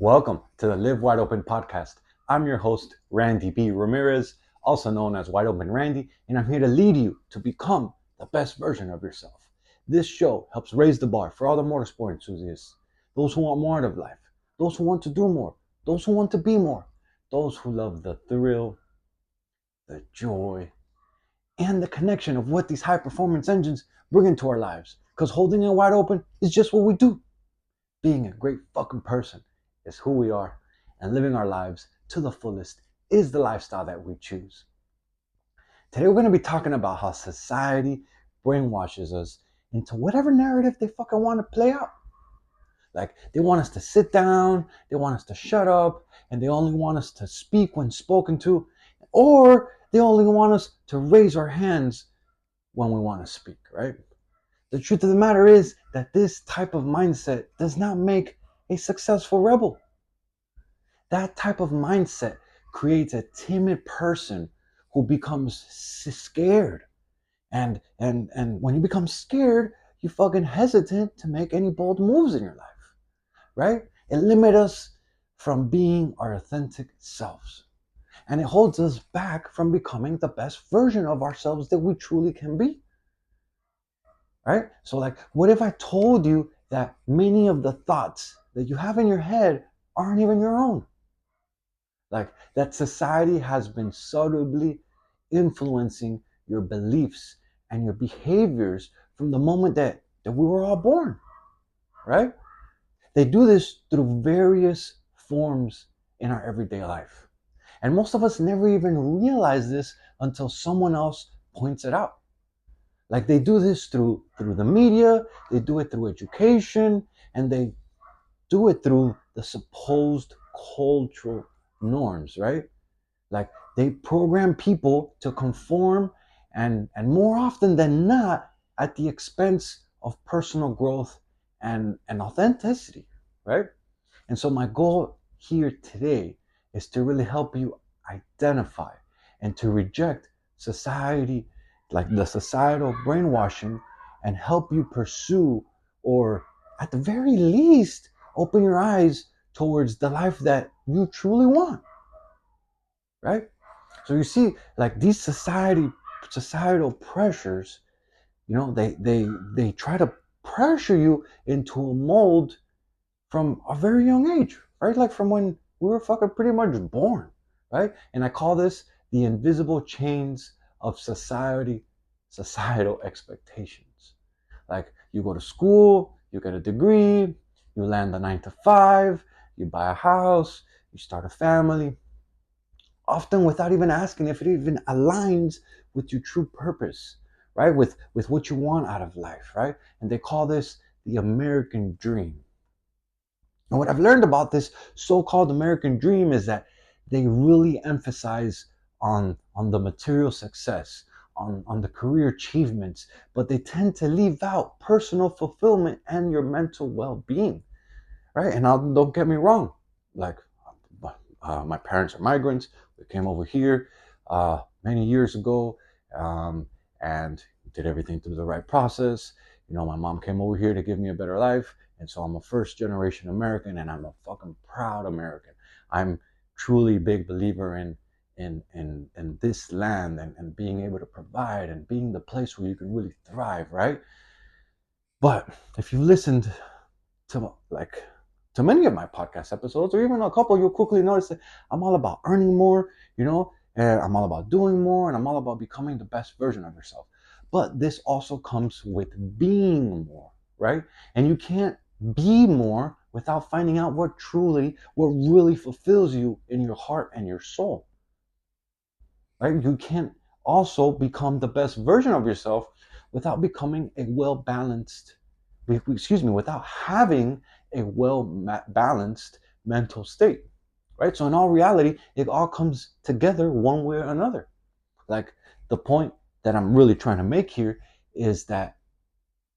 Welcome to the Live Wide Open podcast. I'm your host, Randy B. Ramirez, also known as Wide Open Randy, and I'm here to lead you to become the best version of yourself. This show helps raise the bar for all the motorsport enthusiasts, those who want more out of life, those who want to do more, those who want to be more, those who love the thrill, the joy, and the connection of what these high performance engines bring into our lives. Because holding it wide open is just what we do. Being a great fucking person is who we are, and living our lives to the fullest is the lifestyle that we choose. Today, we're going to be talking about how society brainwashes us into whatever narrative they fucking want to play out. Like, they want us to sit down, they want us to shut up, and they only want us to speak when spoken to, or they only want us to raise our hands when we want to speak, right? The truth of the matter is that this type of mindset does not make a successful rebel. That type of mindset creates a timid person who becomes scared. And when you become scared, you fucking hesitant to make any bold moves in your life, right? It limits us from being our authentic selves. And it holds us back from becoming the best version of ourselves that we truly can be. Right? So, like, what if I told you that many of the thoughts that you have in your head aren't even your own? Like, that society has been subtly influencing your beliefs and your behaviors from the moment that we were all born, right? They do this through various forms in our everyday life. And most of us never even realize this until someone else points it out. Like, they do this through the media, they do it through education, and they do it through the supposed cultural norms, right? Like, they program people to conform, and more often than not at the expense of personal growth and authenticity, right? And so my goal here today is to really help you identify and to reject society, like the societal brainwashing, and help you pursue, or at the very least, open your eyes towards the life that you truly want, right? So you see, like, these societal pressures, they try to pressure you into a mold from a very young age, right? Like, from when we were fucking pretty much born, right? And I call this the invisible chains of societal expectations. Like, you go to school, you get a degree, you land a 9 to 5, you buy a house, you start a family, often without even asking if it even aligns with your true purpose, right? With what you want out of life, right? And they call this the American dream. And what I've learned about this so-called American dream is that they really emphasize on the material success, on the career achievements, but they tend to leave out personal fulfillment and your mental well-being, right? And don't get me wrong, like, my parents are migrants. We came over here many years ago, and did everything through the right process. My mom came over here to give me a better life, and so I'm a first generation American, and I'm a fucking proud American. I'm truly a big believer in this land, and being able to provide and being the place where you can really thrive, right? But if you've listened to, like, to many of my podcast episodes, or even a couple, you'll quickly notice that I'm all about earning more, and I'm all about doing more, and I'm all about becoming the best version of yourself. But this also comes with being more, right? And you can't be more without finding out what really fulfills you in your heart and your soul, right? You can't also become the best version of yourself without becoming a without having a well balanced mental state, right? So in all reality, it all comes together one way or another. Like, the point that I'm really trying to make here is that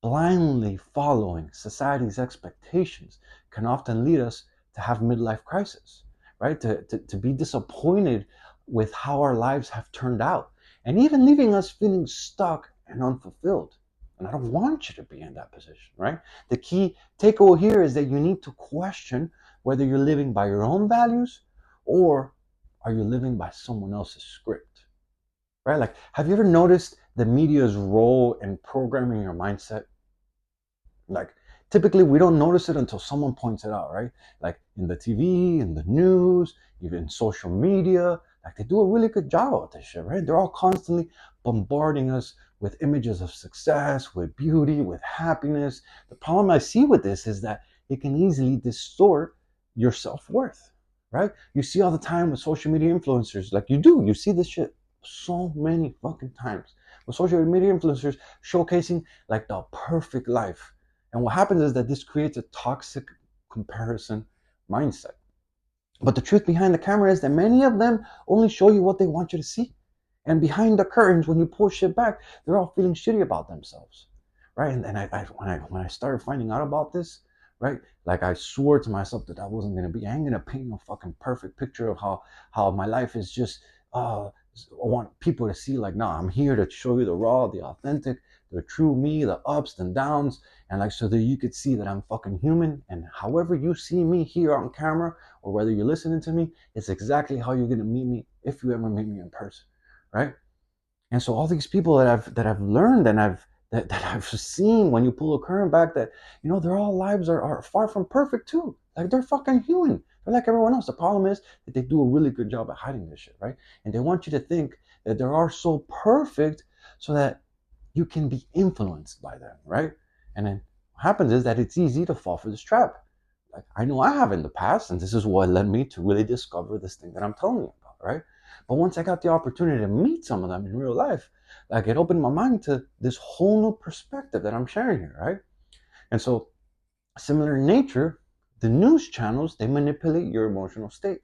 blindly following society's expectations can often lead us to have midlife crisis, right? To be disappointed with how our lives have turned out, and even leaving us feeling stuck and unfulfilled. And I don't want you to be in that position, right? The key takeaway here is that you need to question whether you're living by your own values or are you living by someone else's script, right? Like, have you ever noticed the media's role in programming your mindset? Like, typically we don't notice it until someone points it out, right? Like in the TV, in the news, even social media. Like, they do a really good job with this shit, right? They're all constantly bombarding us with images of success, with beauty, with happiness. The problem I see with this is that it can easily distort your self-worth, right? You see all the time with social media influencers, like you see this shit so many fucking times with social media influencers showcasing like the perfect life. And what happens is that this creates a toxic comparison mindset. But the truth behind the camera is that many of them only show you what they want you to see. And behind the curtains, when you pull shit back, they're all feeling shitty about themselves, right? And when I started finding out about this, right, like I swore to myself that I wasn't gonna be. I ain't gonna paint no fucking perfect picture of how my life is just. I want people to see like, nah, I'm here to show you the raw, the authentic, the true me, the ups and downs, and like so that you could see that I'm fucking human. And however you see me here on camera, or whether you're listening to me, it's exactly how you're gonna meet me if you ever meet me in person, right? And so all these people that I've learned and that I've seen when you pull a current back, that their all lives are far from perfect too. Like, they're fucking human. They're like everyone else. The problem is that they do a really good job at hiding this shit, right? And they want you to think that they are so perfect so that you can be influenced by them, right? And then what happens is that it's easy to fall for this trap. Like, I know I have in the past, and this is what led me to really discover this thing that I'm telling you about, right? But once I got the opportunity to meet some of them in real life, like, it opened my mind to this whole new perspective that I'm sharing here, right? And so, similar in nature, the news channels, they manipulate your emotional state,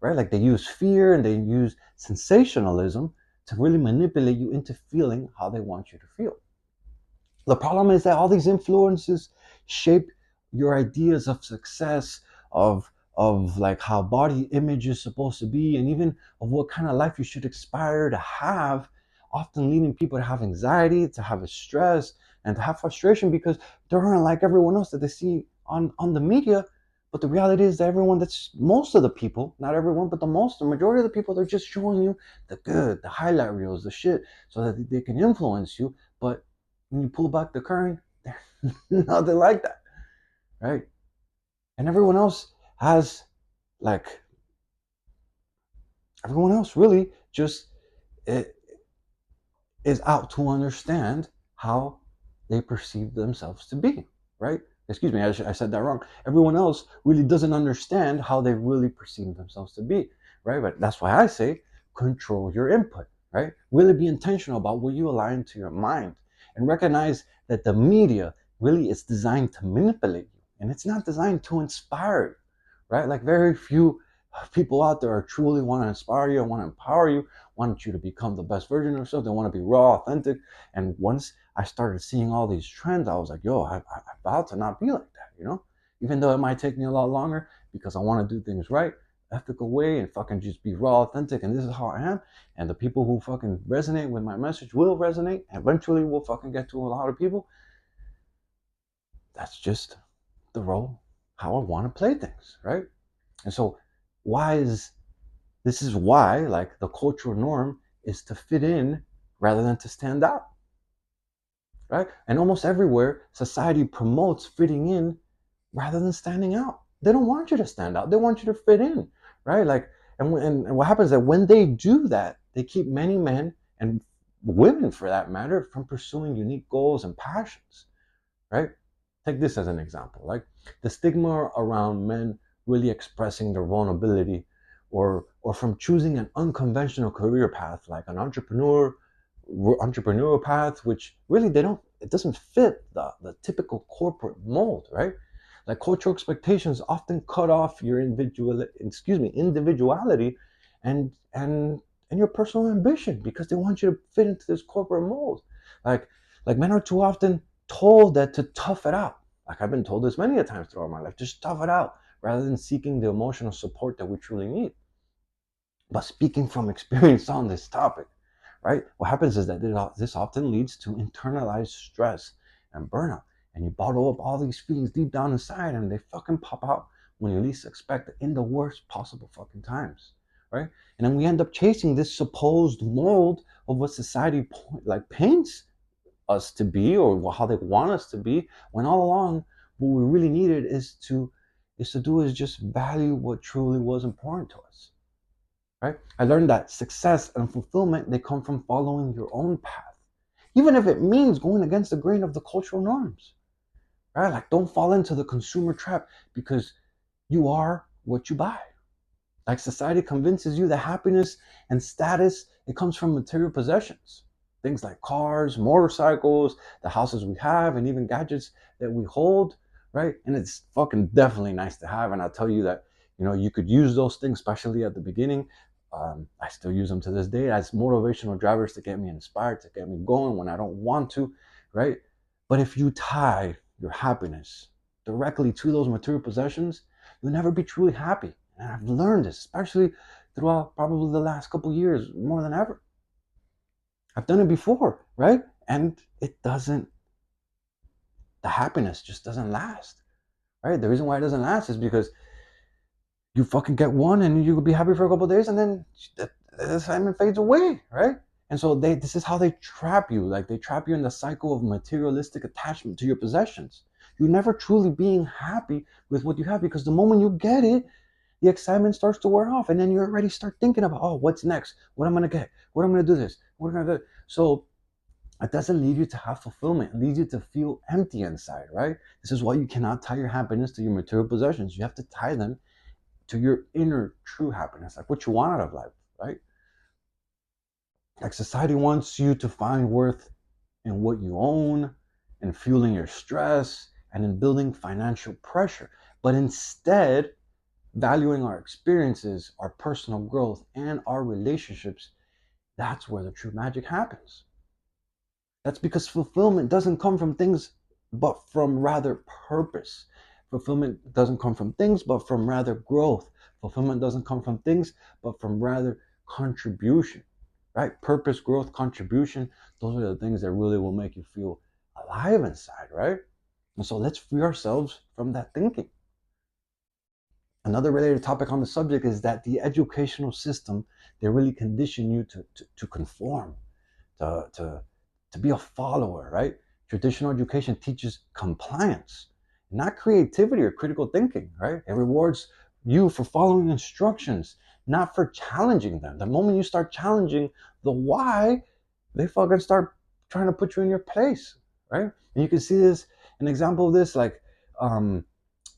right? Like, they use fear and they use sensationalism to really manipulate you into feeling how they want you to feel. The problem is that all these influences shape your ideas of success, of like how body image is supposed to be, and even of what kind of life you should aspire to have, often leading people to have anxiety, to have a stress, and to have frustration because they aren't like everyone else that they see on the media. But the reality is that most of the people, not everyone, but the majority of the people, they're just showing you the good, the highlight reels, the shit, so that they can influence you. But when you pull back the current, nothing like that, right? And has like everyone else really just it is out to understand how they perceive themselves to be, right? Excuse me, I said that wrong. Everyone else really doesn't understand how they really perceive themselves to be, right? But that's why I say control your input, right? Really be intentional about what you allow into your mind, and recognize that the media really is designed to manipulate you, and it's not designed to inspire you, right? Like, very few people out there are truly want to inspire you and want to empower you, want you to become the best version of yourself. They want to be raw, authentic. And once I started seeing all these trends, I was like, yo, I'm about to not be like that. Even though it might take me a lot longer because I want to do things right, ethical way, and fucking just be raw, authentic. And this is how I am. And the people who fucking resonate with my message will resonate. And eventually will fucking get to a lot of people. That's just the role, how I want to play things, right? And so, why is this is why, like, the cultural norm is to fit in rather than to stand out, right? And almost everywhere, society promotes fitting in rather than standing out. They don't want you to stand out. They want you to fit in, right? Like, and what happens is that when they do that, they keep many men and women, for that matter, from pursuing unique goals and passions, right? Take this as an example. Like, the stigma around men really expressing their vulnerability, or from choosing an unconventional career path like an entrepreneurial path, which really it doesn't fit the typical corporate mold, right? Like, cultural expectations often cut off your individuality and your personal ambition because they want you to fit into this corporate mold. Like like men are too often told that to tough it out. Like, I've been told this many a times throughout my life, just tough it out rather than seeking the emotional support that we truly need. But speaking from experience on this topic, right, what happens is that this often leads to internalized stress and burnout. And you bottle up all these feelings deep down inside and they fucking pop out when you least expect it, in the worst possible fucking times, right? And then we end up chasing this supposed mold of what society like paints us to be, or how they want us to be, when all along what we really needed is just value what truly was important to us, right? I learned that success and fulfillment, they come from following your own path, even if it means going against the grain of the cultural norms, right? Like, don't fall into the consumer trap, because you are what you buy. Like, society convinces you that happiness and status, it comes from material possessions. Things like cars, motorcycles, the houses we have, and even gadgets that we hold, right? And it's fucking definitely nice to have. And I'll tell you that, you could use those things, especially at the beginning. I still use them to this day as motivational drivers to get me inspired, to get me going when I don't want to, right? But if you tie your happiness directly to those material possessions, you'll never be truly happy. And I've learned this, especially throughout probably the last couple of years, more than ever. I've done it before, right? And the happiness just doesn't last, right? The reason why it doesn't last is because you fucking get one and you could be happy for a couple of days, and then the excitement fades away, right? And so this is how they trap you. Like, they trap you in the cycle of materialistic attachment to your possessions. You're never truly being happy with what you have, because the moment you get it, the excitement starts to wear off, and then you already start thinking about, oh, what's next, what I'm going to get, what I'm going to do this, what I'm going to do. So it doesn't lead you to have fulfillment. It leads you to feel empty inside, right? This is why you cannot tie your happiness to your material possessions. You have to tie them to your inner true happiness, like what you want out of life, right? Like, society wants you to find worth in what you own, and fueling your stress, and in building financial pressure. But instead, valuing our experiences, our personal growth, and our relationships, that's where the true magic happens. That's because fulfillment doesn't come from things, but from rather purpose. Fulfillment doesn't come from things, but from rather growth. Fulfillment doesn't come from things, but from rather contribution, right? Purpose, growth, contribution, those are the things that really will make you feel alive inside, right? And so let's free ourselves from that thinking. Another related topic on the subject is that the educational system, they really condition you to conform, to, to, to be a follower, right? Traditional education teaches compliance, not creativity or critical thinking, right? It rewards you for following instructions, not for challenging them. The moment you start challenging the why, they fucking start trying to put you in your place, right? And you can see this, an example of this, like,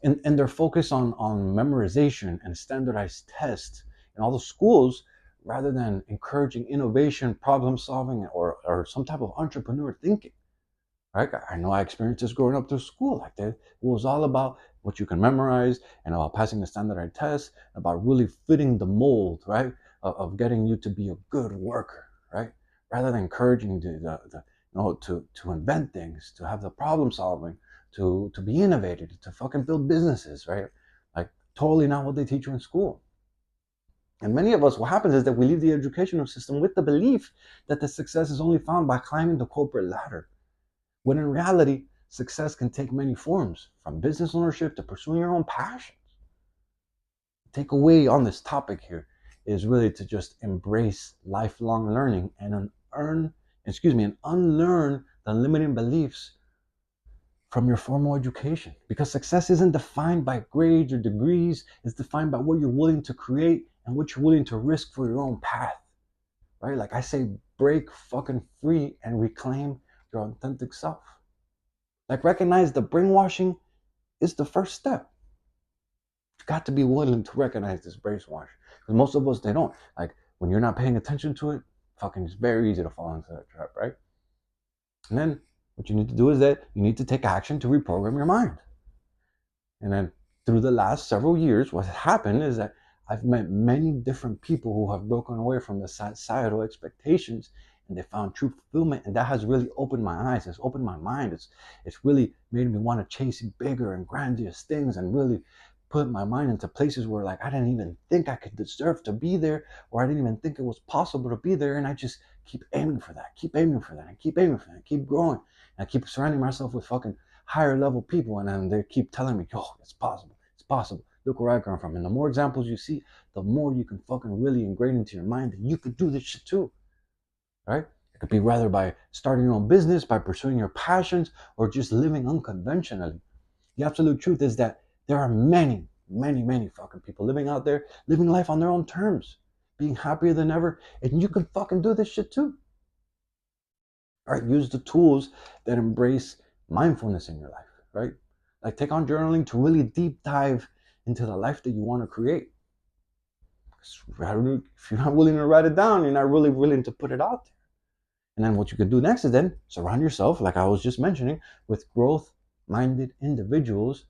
and their focus on memorization and standardized tests in all the schools, rather than encouraging innovation, problem solving, or some type of entrepreneur thinking, right? I know I experienced this growing up through school. Like that, it was all about what you can memorize, and about passing the standardized tests, about really fitting the mold, right, of getting you to be a good worker, right, rather than encouraging to invent things, to have the problem solving, to be innovative, to fucking build businesses, right? Like, totally not what they teach you in school. And many of us, what happens is that we leave the educational system with the belief that the success is only found by climbing the corporate ladder, when in reality, success can take many forms, from business ownership to pursuing your own passions. The takeaway on this topic here is really to just embrace lifelong learning, and and unlearn the limiting beliefs from your formal education. Because success isn't defined by grades or degrees, it's defined by what you're willing to create and what you're willing to risk for your own path, right? Like I say, break fucking free and reclaim your authentic self. Like, recognize the brainwashing is the first step. You've got to be willing to recognize this brainwash. Because most of us, they don't. Like, when you're not paying attention to it, fucking it's very easy to fall into that trap, right? And then what you need to do is that you need to take action to reprogram your mind. And then through the last several years, what has happened is that I've met many different people who have broken away from the societal expectations, and they found true fulfillment. And that has really opened my eyes. It's opened my mind. It's really made me want to chase bigger and grandiose things, and really put my mind into places where, like, I didn't even think I could deserve to be there, or I didn't even think it was possible to be there. And I just keep aiming for that, keep aiming for that, and keep aiming for that, keep growing. And I keep surrounding myself with fucking higher level people, and then they keep telling me, "Oh, it's possible, it's possible." Look where I come from. And the more examples you see, the more you can fucking really ingrain into your mind that you could do this shit too, right? It could be rather by starting your own business, by pursuing your passions, or just living unconventionally. The absolute truth is that there are many, many, many fucking people living out there, living life on their own terms, being happier than ever, and you can fucking do this shit too. All right, use the tools that embrace mindfulness in your life, right? Like take on journaling to really deep dive into the life that you want to create. If you're not willing to write it down, you're not really willing to put it out there. And then what you can do next is then surround yourself, like I was just mentioning, with growth minded individuals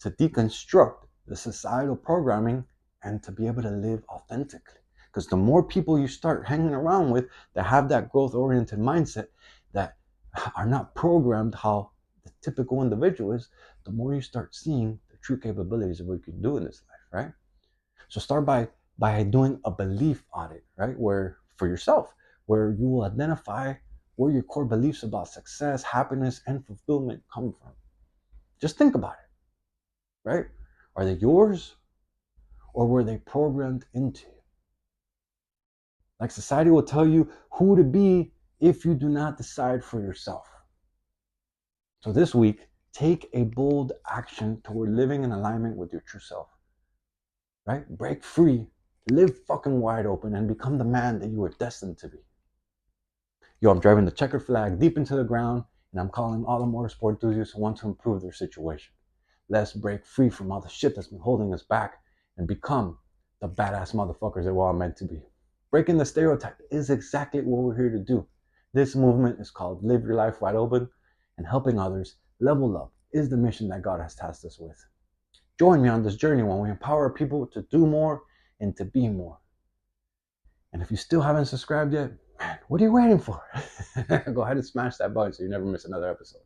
to deconstruct the societal programming and to be able to live authentically. Because the more people you start hanging around with that have that growth oriented mindset, that are not programmed how the typical individual is, the more you start seeing the true capabilities of what you can do in this life, right? So start by doing a belief audit, right? Where for yourself, where you will identify where your core beliefs about success, happiness, and fulfillment come from. Just think about it, right? Are they yours or were they programmed into you? Like society will tell you who to be if you do not decide for yourself. So this week, take a bold action toward living in alignment with your true self, right? Break free, live fucking wide open, and become the man that you were destined to be. Yo, I'm driving the checkered flag deep into the ground, and I'm calling all the motorsport enthusiasts who want to improve their situation. Let's break free from all the shit that's been holding us back and become the badass motherfuckers that we're all meant to be. Breaking the stereotype is exactly what we're here to do. This movement is called Live Your Life Wide Open, and helping others level up is the mission that God has tasked us with. Join me on this journey when we empower people to do more and to be more. And if you still haven't subscribed yet, man, what are you waiting for? Go ahead and smash that button so you never miss another episode.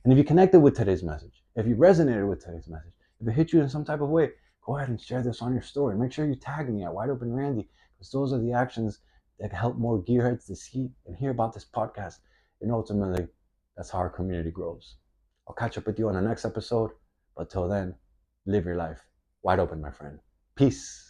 And if you connected with today's message, if you resonated with today's message, if it hit you in some type of way, go ahead and share this on your story. Make sure you tag me at Wide Open Randy, because those are the actions that help more gearheads to see and hear about this podcast. And ultimately, that's how our community grows. I'll catch up with you on the next episode. But till then, live your life wide open, my friend. Peace.